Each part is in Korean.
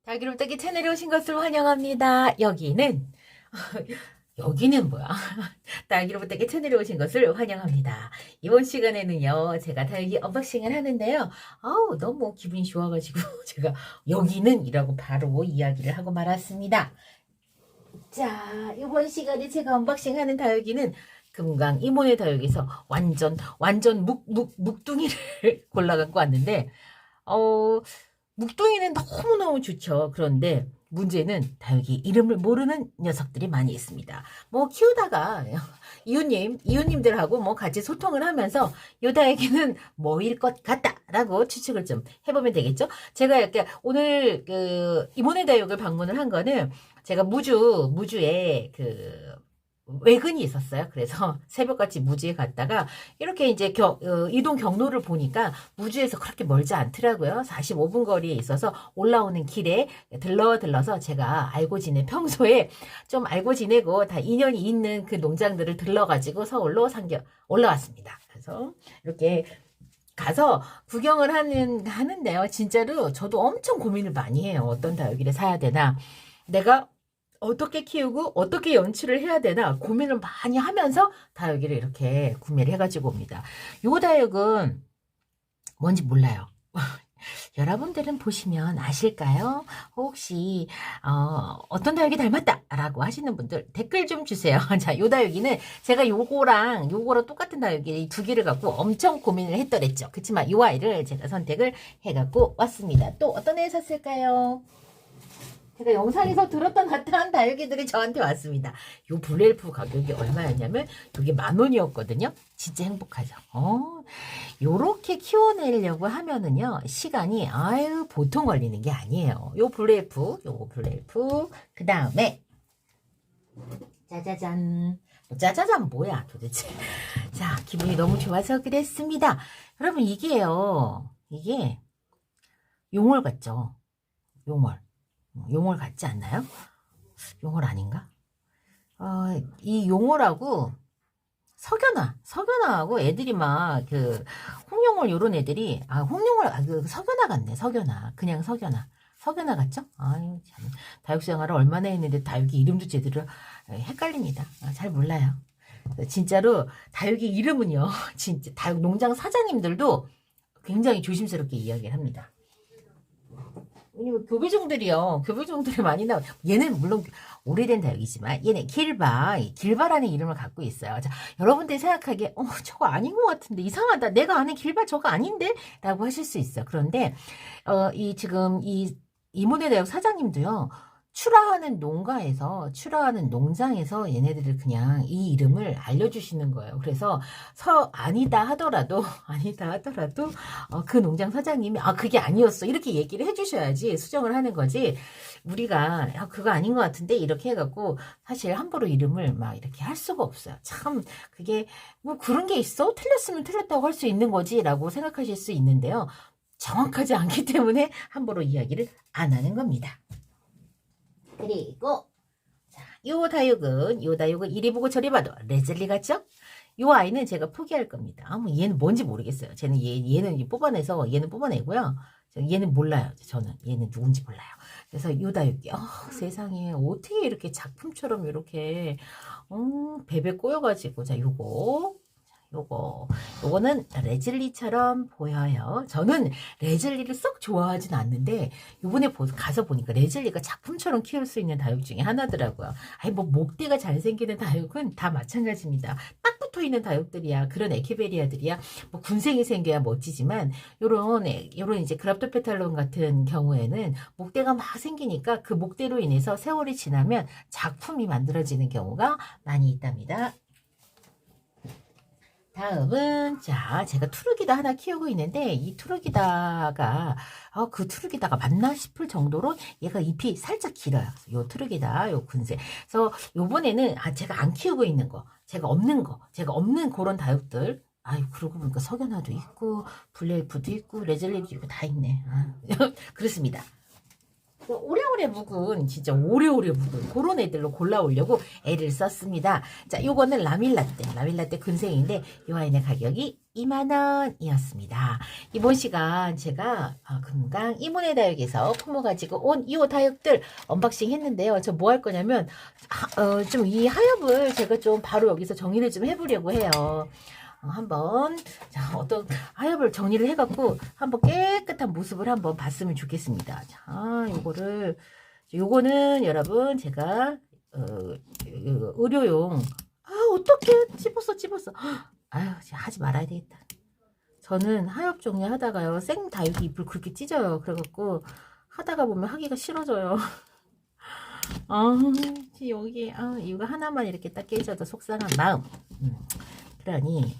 다기름따기 채널에 오신 것을 환영합니다. 여기는 뭐야? 다기름따기 채널에 오신 것을 환영합니다. 이번 시간에는요, 제가 다육이 언박싱을 하는데요. 아우, 너무 기분이 좋아가지고, 제가 여기는이라고 바로 이야기를 하고 말았습니다. 자, 이번 시간에 제가 언박싱하는 다육이는 금강 이모네 다육에서 완전 묵둥이를 골라갖고 왔는데, 어, 묵둥이는 너무너무 좋죠. 그런데 문제는 다육이 이름을 모르는 녀석들이 많이 있습니다. 뭐 키우다가 이웃님들하고 뭐 같이 소통을 하면서 요 다육이는 뭐일 것 같다라고 추측을 좀 해보면 되겠죠. 제가 이렇게 오늘 그 이모네 다육을 방문을 한 거는 제가 무주에 그 외근이 있었어요. 그래서 새벽같이 무주에 갔다가 이렇게 이제 이동 경로를 보니까 무주에서 그렇게 멀지 않더라고요. 45분 거리에 있어서 올라오는 길에 들러서 제가 평소에 좀 알고 지내고 다 인연이 있는 그 농장들을 들러가지고 서울로 올라왔습니다. 그래서 이렇게 가서 구경을 하는데요. 진짜로 저도 엄청 고민을 많이 해요. 어떤 다육이를 사야 되나. 내가 어떻게 키우고 어떻게 연출을 해야 되나 고민을 많이 하면서 다육이를 이렇게 구매를 해가지고 옵니다. 요 다육은 뭔지 몰라요. 여러분들은 보시면 아실까요? 혹시 어떤 다육이 닮았다 라고 하시는 분들 댓글 좀 주세요. 자, 요 다육이는 제가 요거랑 똑같은 다육이 두 개를 갖고 엄청 고민을 했더랬죠. 그렇지만 요 아이를 제가 선택을 해갖고 왔습니다. 또 어떤 애 샀을까요? 제가 영상에서 들었던 듯한 다육이들이 저한테 왔습니다. 요 블루엘프 가격이 얼마였냐면 이게 10,000원이었거든요. 진짜 행복하죠. 요렇게 키워내려고 하면은요. 시간이 보통 걸리는 게 아니에요. 요거 블루엘프 그 다음에 짜자잔. 짜자잔 뭐야 도대체. 자, 기분이 너무 좋아서 그랬습니다. 여러분 이게 용월 같죠? 용월 같지 않나요? 용월 아닌가? 이 용월하고 석연화하고 애들이 막 홍용월 요런 애들이 석연화 같네. 그냥 석연화 같죠? 아유 참, 다육 생활을 얼마나 했는데 다육이 이름도 제대로 헷갈립니다. 잘 몰라요. 진짜로 다육이 이름은요. 진짜 다육 농장 사장님들도 굉장히 조심스럽게 이야기를 합니다. 왜냐면 교배종들이 많이 나와요. 얘는 물론 오래된 다육이지만 얘는 길바라는 이름을 갖고 있어요. 자, 여러분들이 생각하기에 저거 아닌 것 같은데 이상하다. 내가 아는 길바 저거 아닌데? 라고 하실 수 있어요. 그런데 지금 이 이모네 다육 사장님도요. 출하하는 농장에서 얘네들을 그냥 이 이름을 알려주시는 거예요. 그래서 아니다 하더라도 그 농장 사장님이 그게 아니었어 이렇게 얘기를 해주셔야지 수정을 하는 거지. 우리가 그거 아닌 것 같은데 이렇게 해갖고 사실 함부로 이름을 막 이렇게 할 수가 없어요. 참 그게 뭐 그런 게 있어? 틀렸으면 틀렸다고 할 수 있는 거지라고 생각하실 수 있는데요. 정확하지 않기 때문에 함부로 이야기를 안 하는 겁니다. 그리고 자, 요 다육은 이리 보고 저리 봐도 레즐리 같죠? 요 아이는 제가 포기할 겁니다. 뭐 얘는 뭔지 모르겠어요. 얘는 뽑아내서 얘는 뽑아내고요. 얘는 몰라요. 저는 얘는 누군지 몰라요. 그래서 요 다육이 세상에 어떻게 이렇게 작품처럼 이렇게 베베 꼬여가지고 자 요거는 레즐리처럼 보여요. 저는 레즐리를 썩 좋아하진 않는데 요번에 가서 보니까 레즐리가 작품처럼 키울 수 있는 다육 중에 하나더라고요. 뭐 목대가 잘생기는 다육은 다 마찬가지입니다. 딱 붙어있는 다육들이야. 그런 에케베리아들이야. 뭐 군생이 생겨야 멋지지만 요런 이제 그랍토페탈론 같은 경우에는 목대가 막 생기니까 그 목대로 인해서 세월이 지나면 작품이 만들어지는 경우가 많이 있답니다. 다음은 제가 투르기다 하나 키우고 있는데 이 투르기다가 그 투르기다가 맞나 싶을 정도로 얘가 잎이 살짝 길어요. 요 투르기다 요 군세. 그래서 요번에는 제가 안 키우고 있는 거, 제가 없는 그런 다육들. 그러고 보니까 석연화도 있고 블레이프도 있고 레즐리도 있고 다 있네. 그렇습니다. 오래오래 묵은 진짜 오래오래 묵은 그런 애들로 골라오려고 애를 썼습니다. 자, 요거는 라밀라떼 근생인데 요 아이의 가격이 2만원이었습니다. 이번 시간 제가 금강 이모네 다육에서 품어가지고 온 이 다육들 언박싱 했는데요. 저 뭐 할 거냐면 좀 이 하엽을 제가 좀 바로 여기서 정리를 좀 해보려고 해요. 한번 자, 어떤 하엽을 정리를 해갖고 한번 깨끗한 모습을 한번 봤으면 좋겠습니다. 자, 요거는 여러분 제가 의료용. 어떡해, 찝었어. 아유, 하지 말아야 되겠다. 저는 하엽 정리하다가요 생다육이 잎을 그렇게 찢어요. 그래갖고 하다가 보면 하기가 싫어져요. 여기 이거 하나만 이렇게 딱 깨져도 속상한 마음. 그러니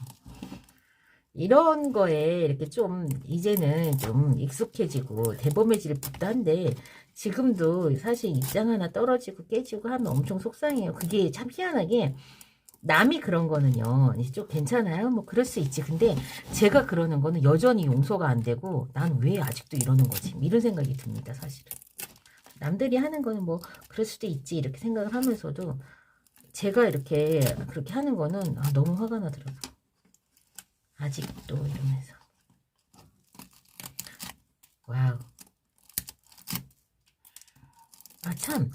이런 거에 이렇게 좀 이제는 좀 익숙해지고 대범해질 법도 한데 지금도 사실 입장 하나 떨어지고 깨지고 하면 엄청 속상해요. 그게 참 희한하게 남이 그런 거는요 이제 좀 괜찮아요, 뭐 그럴 수 있지. 근데 제가 그러는 거는 여전히 용서가 안 되고 난 왜 아직도 이러는 거지, 이런 생각이 듭니다. 사실은 남들이 하는 거는 뭐 그럴 수도 있지 이렇게 생각을 하면서도 제가 이렇게 그렇게 하는 거는 너무 화가 나더라고요. 아직도 이러면서. 와우. 참,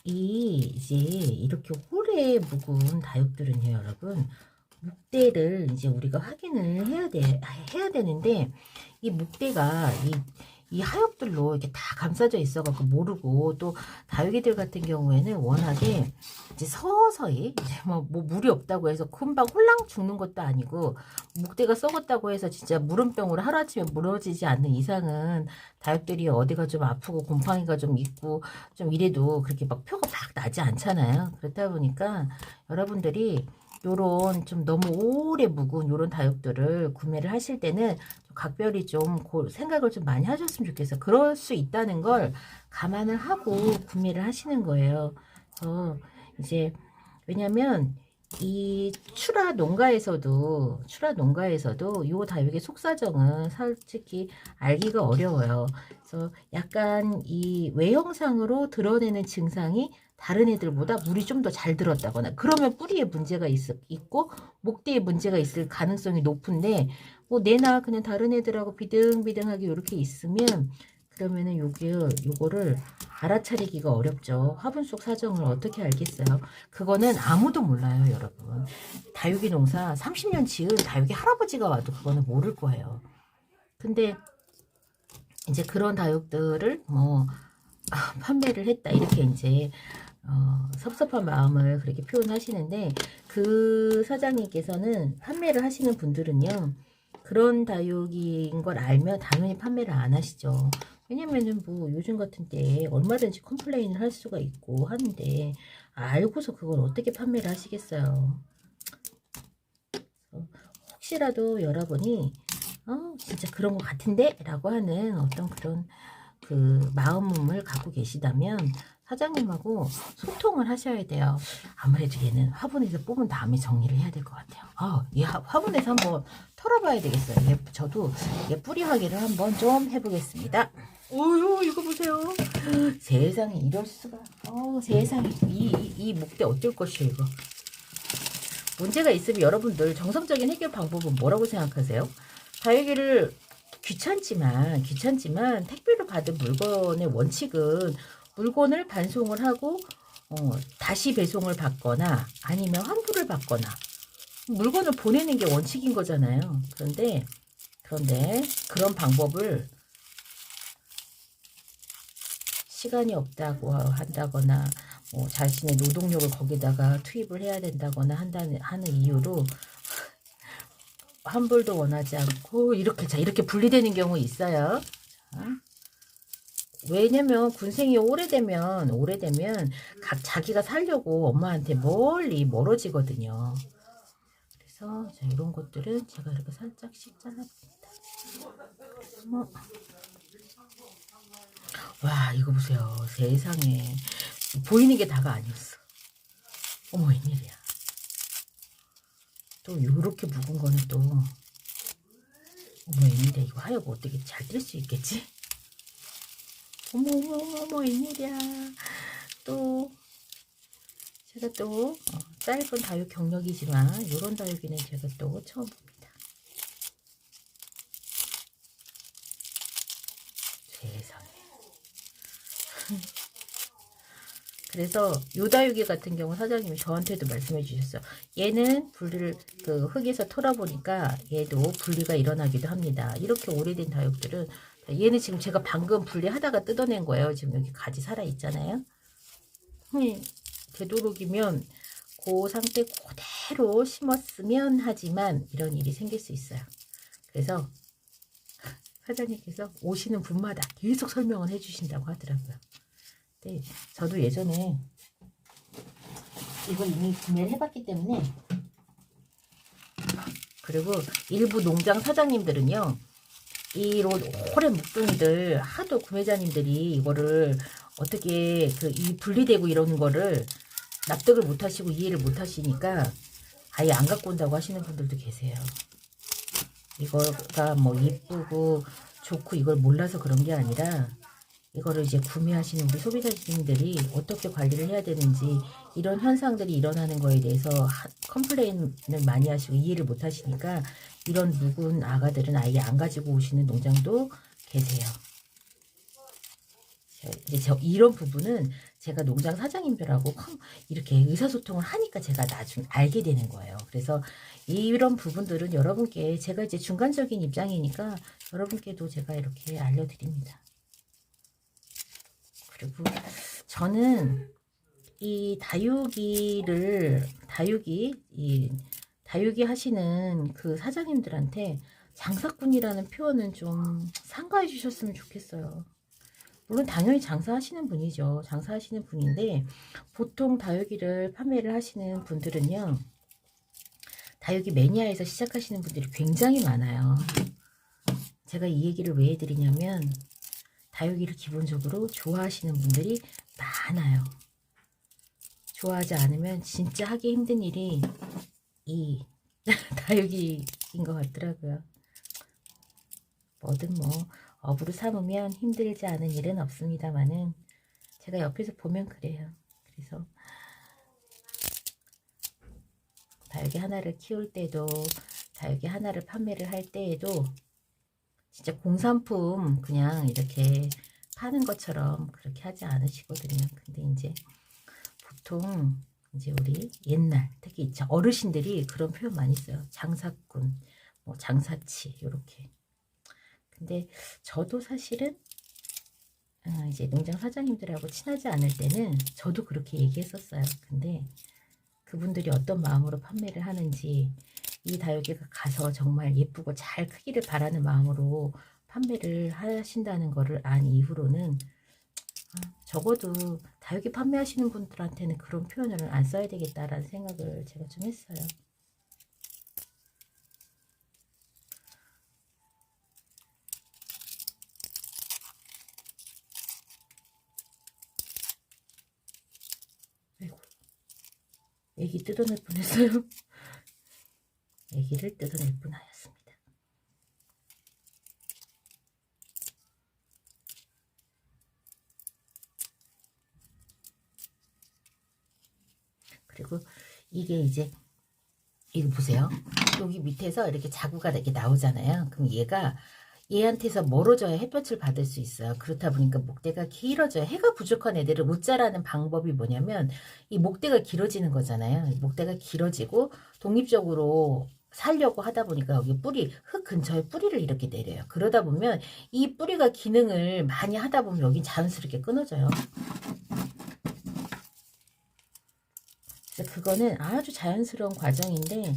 이제 이렇게 오래 묵은 다육들은요, 여러분, 묵대를 이제 우리가 확인을 해야 되는데, 이 묵대가 이 하엽들로 이렇게 다 감싸져 있어갖고 모르고, 또 다육이들 같은 경우에는 워낙에 이제 서서히 이제 뭐 물이 없다고 해서 금방 홀랑 죽는 것도 아니고, 묵대가 썩었다고 해서 진짜 물음병으로 하루아침에 무너지지 않는 이상은 다육들이 어디가 좀 아프고 곰팡이가 좀 있고 좀 이래도 그렇게 막 표가 막 나지 않잖아요. 그렇다 보니까 여러분들이 요런 좀 너무 오래 묵은 요런 다육들을 구매를 하실 때는 각별히 좀 생각을 좀 많이 하셨으면 좋겠어요. 그럴 수 있다는 걸 감안을 하고 구매를 하시는 거예요. 그래서 이제 왜냐면 이 추라 농가에서도 요 다육의 속사정은 솔직히 알기가 어려워요. 그래서 약간 이 외형상으로 드러내는 증상이 다른 애들보다 물이 좀 더 잘 들었다거나 그러면 뿌리에 문제가 있고 목대에 문제가 있을 가능성이 높은데 뭐 내나 그냥 다른 애들하고 비등비등하게 이렇게 있으면 그러면은 요거를 알아차리기가 어렵죠. 화분 속 사정을 어떻게 알겠어요? 그거는 아무도 몰라요, 여러분. 다육이 농사 30년 지은 다육이 할아버지가 와도 그거는 모를 거예요. 근데 이제 그런 다육들을 뭐 판매를 했다 이렇게 이제 섭섭한 마음을 그렇게 표현하시는데 그 사장님께서는 판매를 하시는 분들은요 그런 다육인 걸 알면 당연히 판매를 안 하시죠. 왜냐면은 뭐 요즘 같은 때에 얼마든지 컴플레인을 할 수가 있고 하는데 알고서 그걸 어떻게 판매를 하시겠어요. 혹시라도 여러분이 진짜 그런 것 같은데? 라고 하는 어떤 그런 그 마음을 갖고 계시다면 사장님하고 소통을 하셔야 돼요. 아무래도 얘는 화분에서 뽑은 다음에 정리를 해야 될 것 같아요. 이 화분에서 한번 털어봐야 되겠어요. 저도 뿌리 확인을 한번 좀 해보겠습니다. 오유, 이거 보세요. 세상에 이럴 수가. 세상에 이 목대 어쩔 것이에요 이거. 문제가 있으면 여러분들 정상적인 해결 방법은 뭐라고 생각하세요? 다육이를 귀찮지만 택배로 받은 물건의 원칙은 물건을 반송을 하고 다시 배송을 받거나 아니면 환불을 받거나 물건을 보내는 게 원칙인 거잖아요. 그런데 그런 방법을 시간이 없다고 한다거나 뭐 자신의 노동력을 거기다가 투입을 해야 된다거나 하는 이유로 환불도 원하지 않고 이렇게 분리되는 경우 있어요. 자, 왜냐면 군생이 오래되면 자기가 살려고 엄마한테 멀어지거든요. 그래서 이런 것들은 제가 이렇게 살짝씩 잘라봅니다. 와, 이거 보세요. 세상에 보이는 게 다가 아니었어. 어머, 웬일이야. 또 요렇게 묵은 거는 또 어머, 웬일이야. 이거 하여고 어떻게 잘 뜰 수 있겠지? 어머, 어머, 어머, 어머, 웬일이야. 또, 제가 또, 짧은 다육 경력이지만, 요런 다육이는 제가 또 처음 봅니다. 세상에. 그래서 요 다육이 같은 경우 사장님이 저한테도 말씀해 주셨어요. 얘는 분리를 그 흙에서 털어보니까 얘도 분리가 일어나기도 합니다. 이렇게 오래된 다육들은 얘는 지금 제가 방금 분리하다가 뜯어낸 거예요. 지금 여기 가지 살아 있잖아요. 되도록이면 그 상태 그대로 심었으면 하지만 이런 일이 생길 수 있어요. 그래서 사장님께서 오시는 분마다 계속 설명을 해주신다고 하더라고요. 네, 저도 예전에 이걸 이미 구매를 해봤기 때문에, 그리고 일부 농장 사장님들은요, 이런 오랜 묵둥이들 하도 구매자님들이 이거를 어떻게 이 분리되고 이러는 거를 납득을 못 하시고 이해를 못 하시니까 아예 안 갖고 온다고 하시는 분들도 계세요. 이거가 뭐 이쁘고 좋고 이걸 몰라서 그런 게 아니라, 이거를 이제 구매하시는 우리 소비자님들이 어떻게 관리를 해야 되는지, 이런 현상들이 일어나는 거에 대해서 컴플레인을 많이 하시고 이해를 못 하시니까 이런 묵은 아가들은 아예 안 가지고 오시는 농장도 계세요. 이제 이런 부분은 제가 농장 사장님들하고 이렇게 의사소통을 하니까 제가 나중에 알게 되는 거예요. 그래서 이런 부분들은 여러분께 제가 이제 중간적인 입장이니까 여러분께도 제가 이렇게 알려드립니다. 그리고 저는 이 다육이 하시는 그 사장님들한테 장사꾼이라는 표현은 좀 삼가해 주셨으면 좋겠어요. 물론 당연히 장사하시는 분이죠. 장사하시는 분인데, 보통 다육이를 판매를 하시는 분들은요, 다육이 매니아에서 시작하시는 분들이 굉장히 많아요. 제가 이 얘기를 왜 해드리냐면, 다육이를 기본적으로 좋아하시는 분들이 많아요. 좋아하지 않으면 진짜 하기 힘든 일이 이 다육이인 것 같더라고요. 뭐든 뭐 업으로 삼으면 힘들지 않은 일은 없습니다만은, 제가 옆에서 보면 그래요. 그래서 다육이 하나를 키울 때도, 다육이 하나를 판매를 할 때에도 진짜 공산품 그냥 이렇게 파는 것처럼 그렇게 하지 않으시거든요. 근데 이제 보통 이제 우리 옛날 특히 어르신들이 그런 표현 많이 써요. 장사꾼, 뭐 장사치 이렇게. 근데 저도 사실은 이제 농장 사장님들하고 친하지 않을 때는 저도 그렇게 얘기했었어요. 근데 그분들이 어떤 마음으로 판매를 하는지, 이 다육이가 가서 정말 예쁘고 잘 크기를 바라는 마음으로 판매를 하신다는 거를 안 이후로는 적어도 다육이 판매하시는 분들한테는 그런 표현을 안 써야 되겠다라는 생각을 제가 좀 했어요. 아이고, 애기 뜯어낼 뻔했어요. 애기를 뜯어낼 뻔하였습니다. 그리고 이게 이제 이거 보세요. 여기 밑에서 이렇게 자구가 이렇게 나오잖아요. 그럼 얘한테서 멀어져야 햇볕을 받을 수 있어요. 그렇다 보니까 목대가 길어져요. 해가 부족한 애들을 못 자라는 방법이 뭐냐면, 이 목대가 길어지는 거잖아요. 목대가 길어지고 독립적으로 살려고 하다 보니까 여기 흙 근처에 뿌리를 이렇게 내려요. 그러다 보면 이 뿌리가 기능을 많이 하다 보면 여긴 자연스럽게 끊어져요. 그래서 그거는 아주 자연스러운 과정인데,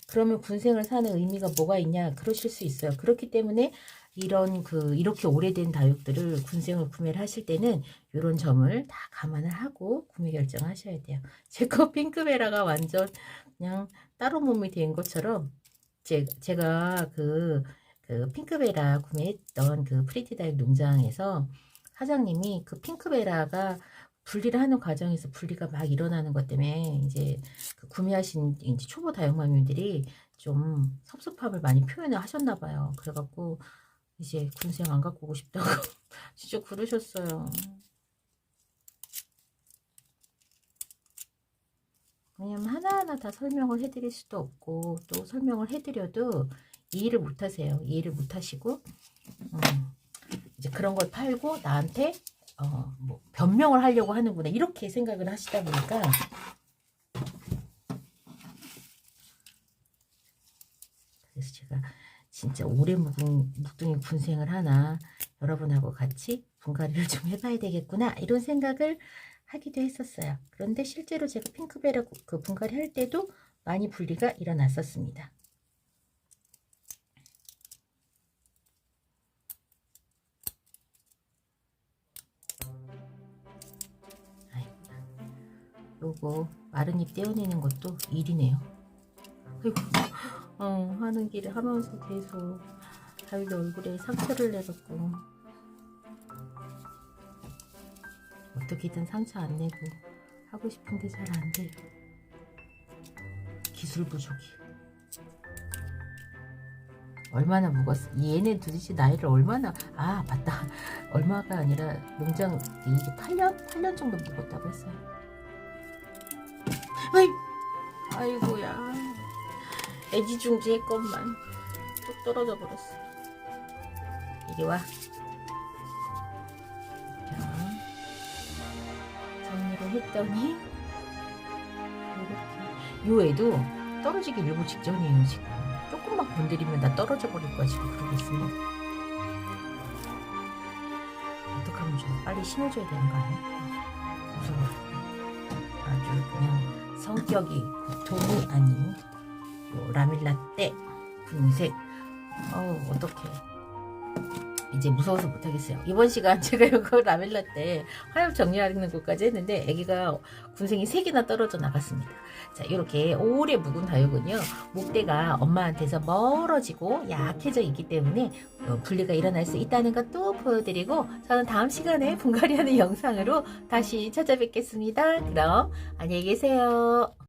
그러면 군생을 사는 의미가 뭐가 있냐 그러실 수 있어요. 그렇기 때문에 이렇게 오래된 다육들을 군생을 구매를 하실 때는 이런 점을 다 감안을 하고 구매 결정하셔야 돼요. 제 거 핑크베라가 완전 그냥 따로 몸이 된 것처럼, 제가 그 핑크베라 구매했던 그 프리티 다육 농장에서 사장님이 그 핑크베라가 분리를 하는 과정에서 분리가 막 일어나는 것 때문에 이제 구매하신 이제 초보 다육맘님들이 좀 섭섭함을 많이 표현을 하셨나 봐요. 그래갖고 이제 군생 안 갖고 오고 싶다고 진짜 그러셨어요. 왜냐면 하나하나 다 설명을 해드릴 수도 없고, 또 설명을 해드려도 이해를 못하세요. 이해를 못하시고 이제 그런 걸 팔고 나한테 뭐 변명을 하려고 하는구나 이렇게 생각을 하시다 보니까 그래서 제가 진짜 오래 묵둥이 군생을 하나 여러분하고 같이 분갈이를 좀 해봐야 되겠구나 이런 생각을 하기도 했었어요. 그런데 실제로 제가 핑크베라 그 분갈이 할 때도 많이 분리가 일어났었습니다. 요거 마른 잎 떼어내는 것도 일이네요. 아이고, 하는 길에 하면서 계속 자기 얼굴에 상처를 내갖고 어떻게든 상처 안 내고 하고 싶은데 잘 안 돼요. 기술 부족이. 얼마나 묵었어. 얘는 도대체 나이를 얼마나, 아 맞다, 얼마가 아니라 농장 이게 8년 정도 묵었다고 했어요. 아이고야, 애지중지했건만 뚝 떨어져 버렸어. 이리 와. 자, 정리를 했더니 이렇게. 요 애도 떨어지기 일보 직전이에요. 지금 조금만 건드리면 나 떨어져 버릴 거야. 지금 그러고 있으면 어떡하면 좋아. 빨리 심어줘야 되는 거 아니야? 무서워. 아주 그냥 성격이 보통이 아닌 요 라밀라떼 분색. 어떡해. 이제 무서워서 못하겠어요. 이번 시간 제가 이거 라멜라떼 화엽 정리하는 것까지 했는데 아기가 군생이 3개나 떨어져 나갔습니다. 자, 이렇게 오래 묵은 다육은요, 목대가 엄마한테서 멀어지고 약해져 있기 때문에 분리가 일어날 수 있다는 것도 보여드리고, 저는 다음 시간에 분갈이하는 영상으로 다시 찾아뵙겠습니다. 그럼 안녕히 계세요.